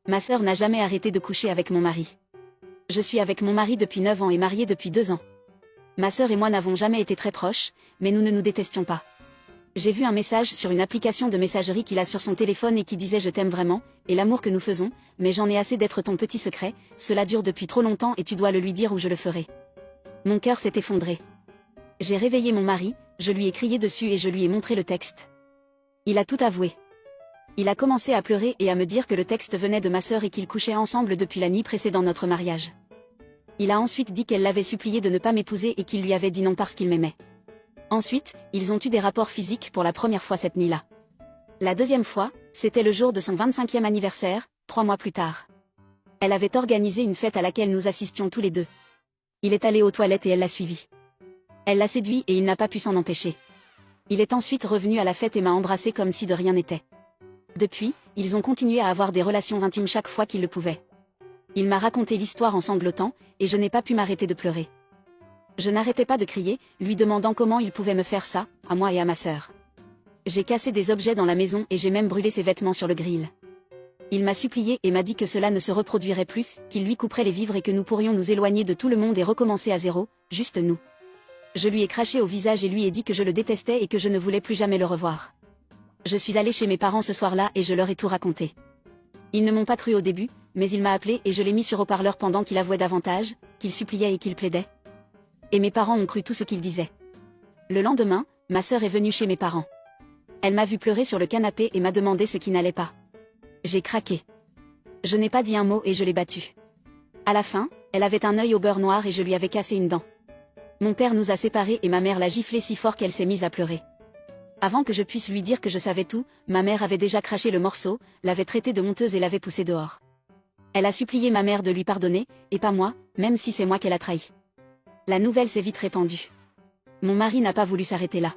Ma sœur n'a jamais arrêté de coucher avec mon mari. Je suis avec mon mari depuis 9 ans et mariée depuis 2 ans. Ma sœur et moi n'avons jamais été très proches, mais nous ne nous détestions pas. J'ai vu un message sur une application de messagerie qu'il a sur son téléphone et qui disait je t'aime vraiment, et l'amour que nous faisons, mais j'en ai assez d'être ton petit secret, cela dure depuis trop longtemps et tu dois le lui dire ou je le ferai. Mon cœur s'est effondré. J'ai réveillé mon mari, je lui ai crié dessus et je lui ai montré le texte. Il a tout avoué. Il a commencé à pleurer et à me dire que le texte venait de ma sœur et qu'ils couchaient ensemble depuis la nuit précédant notre mariage. Il a ensuite dit qu'elle l'avait supplié de ne pas m'épouser et qu'il lui avait dit non parce qu'il m'aimait. Ensuite, ils ont eu des rapports physiques pour la première fois cette nuit-là. La deuxième fois, c'était le jour de son 25e anniversaire, 3 mois plus tard. Elle avait organisé une fête à laquelle nous assistions tous les deux. Il est allé aux toilettes et elle l'a suivi. Elle l'a séduit et il n'a pas pu s'en empêcher. Il est ensuite revenu à la fête et m'a embrassé comme si de rien n'était. Depuis, ils ont continué à avoir des relations intimes chaque fois qu'ils le pouvaient. Il m'a raconté l'histoire en sanglotant, et je n'ai pas pu m'arrêter de pleurer. Je n'arrêtais pas de crier, lui demandant comment il pouvait me faire ça, à moi et à ma sœur. J'ai cassé des objets dans la maison et j'ai même brûlé ses vêtements sur le grill. Il m'a supplié et m'a dit que cela ne se reproduirait plus, qu'il lui couperait les vivres et que nous pourrions nous éloigner de tout le monde et recommencer à zéro, juste nous. Je lui ai craché au visage et lui ai dit que je le détestais et que je ne voulais plus jamais le revoir. Je suis allée chez mes parents ce soir-là et je leur ai tout raconté. Ils ne m'ont pas cru au début, mais il m'a appelé et je l'ai mis sur haut-parleur pendant qu'il avouait davantage, qu'il suppliait et qu'il plaidait. Et mes parents ont cru tout ce qu'il disait. Le lendemain, ma sœur est venue chez mes parents. Elle m'a vu pleurer sur le canapé et m'a demandé ce qui n'allait pas. J'ai craqué. Je n'ai pas dit un mot et je l'ai battue. À la fin, elle avait un œil au beurre noir et je lui avais cassé une dent. Mon père nous a séparés et ma mère l'a giflé si fort qu'elle s'est mise à pleurer. Avant que je puisse lui dire que je savais tout, ma mère avait déjà craché le morceau, l'avait traitée de honteuse et l'avait poussée dehors. Elle a supplié ma mère de lui pardonner, et pas moi, même si c'est moi qu'elle a trahi. La nouvelle s'est vite répandue. Mon mari n'a pas voulu s'arrêter là.